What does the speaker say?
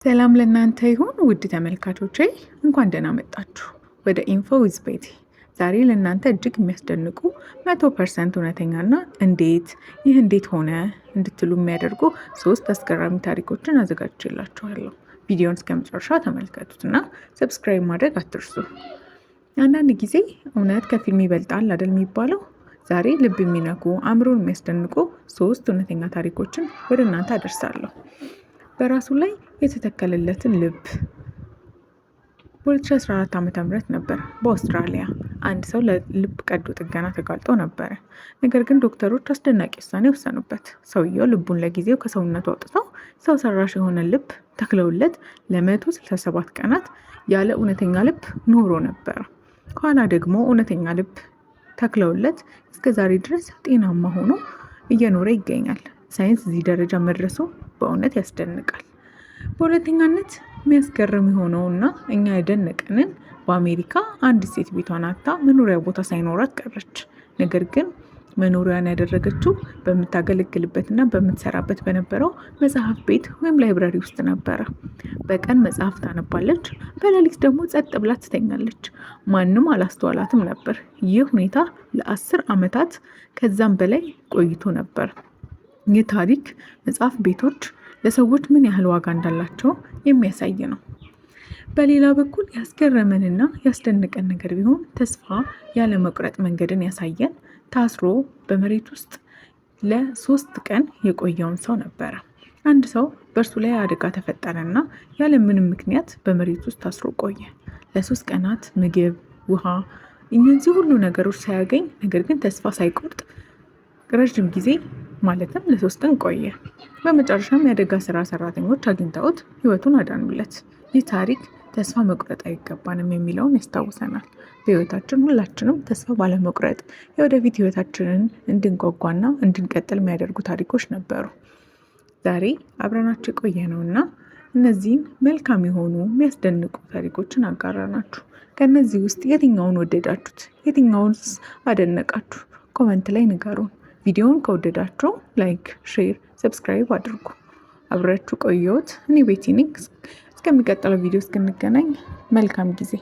ሰላም ለእናንተ ይሁን ውድ ተመልካቾቼ፣ እንኳን ደህና መጣችሁ ወደ ኢንፎ ዊዝ ቤቲ። ዛሬ ለእናንተ እጅግ የሚያስደንቁ 100% እውነተኛና እንዴት ሆነ እንድትሉ የሚያደርጉ 3 አስገራሚ ታሪኮችን አዘጋጅቼላችኋለሁ። ቪዲዮን እስከ መጨረሻ ተመልከቱትና ሰብስክራይብ ማድረግ አትርሱ። አንዳንድ ጊዜ እውነት ከፊልም ይበልጣል አይደል የሚባለው? ዛሬ ልብ የሚነኩ አእምሮን የሚያስደንቁ 3 እውነተኛ ታሪኮችን ወደ እናንተ አደርሳለሁ። በራሱ ላይ የተተከለለትን ልብ። በ2014 ዓ.ም ነበር በአውስትራሊያ አንድ ሰው ለልብ ቀዶ ጥገና ተጋልጦ ነበረ። ነገር ግን ዶክተሮች አስደናቂ ውሳኔ ወሰኑበት። ሰውየው ልቡን ለጊዜው ከሰውነቱ አውጥተው ሰው ሰራሽ የሆነ ልብ ተክለውለት ለ167 ቀናት ያለ እውነተኛ ልብ ኖሮ ነበር። ከኋላ ደግሞ እውነተኛ ልብ ተክለውለት እስከ ዛሬ ድረስ ጤናማ ሆኖ እየኖረ ይገኛል። ሳይንስ እዚህ ደረጃ መድረሱ በእውነት ያስደንቃል። በሁለተኛነት የሚያስገርም የሆነውና እኛ የደነቀንን በአሜሪካ አንድ ሴት ቤቷን አጥታ መኖሪያ ቦታ ሳይኖራት ቀረች። ነገር ግን መኖሪያን ያደረገችው በምታገለግልበትና በምትሰራበት በነበረው መጽሐፍ ቤት ወይም ላይብራሪ ውስጥ ነበረ። በቀን መጽሐፍ ታነባለች፣ በሌሊት ደግሞ ጸጥ ብላ ትተኛለች። ማንም አላስተዋላትም ነበር። ይህ ሁኔታ ለ10 ዓመታት ከዛም በላይ ቆይቶ ነበር። ይህ ታሪክ መጽሐፍ ቤቶች ለሰዎች ምን ያህል ዋጋ እንዳላቸው የሚያሳይ ነው። በሌላ በኩል ያስገረመንና ያስደነቀን ነገር ቢሆን ተስፋ ያለ መቁረጥ መንገድን ያሳየን ታስሮ በመሬት ውስጥ ለ3 ቀን የቆየውን ሰው ነበረ። አንድ ሰው በእርሱ ላይ አደጋ ተፈጠረና ያለ ምንም ምክንያት በመሬት ውስጥ ታስሮ ቆየ። ለ3 ቀናት ምግብ፣ ውሃ፣ እነዚህ ሁሉ ነገሮች ሳያገኝ ነገር ግን ተስፋ ሳይቆርጥ ረጅም ጊዜ ማለትም ለ3 ቀን ቆየ። በመጨረሻም የአደጋ ስራ ሰራተኞች አግኝተውት ህይወቱን አዳኑለት። ይህ ታሪክ ተስፋ መቁረጥ አይገባንም የሚለውን ያስታውሰናል። በህይወታችን ሁላችንም ተስፋ ባለመቁረጥ የወደፊት ህይወታችንን እንድንጓጓና እንድንቀጥል የሚያደርጉ ታሪኮች ነበሩ። ዛሬ አብረናችሁ የቆየ ነውና እነዚህን መልካም የሆኑ የሚያስደንቁ ታሪኮችን አጋራናችሁ። ከእነዚህ ውስጥ የትኛውን ወደዳችሁት? የትኛውንስ አደነቃችሁ? ኮመንት ላይ ንገሩን። ቪዲዮውን ከወደዳችሁ ላይክ፣ ሼር፣ ሰብስክራይብ አድርጉ። አብራችሁ ቆየሁት። እኔ ቤቲ ነኝ። እስከሚቀጥለው ቪዲዮ እስክንገናኝ መልካም ጊዜ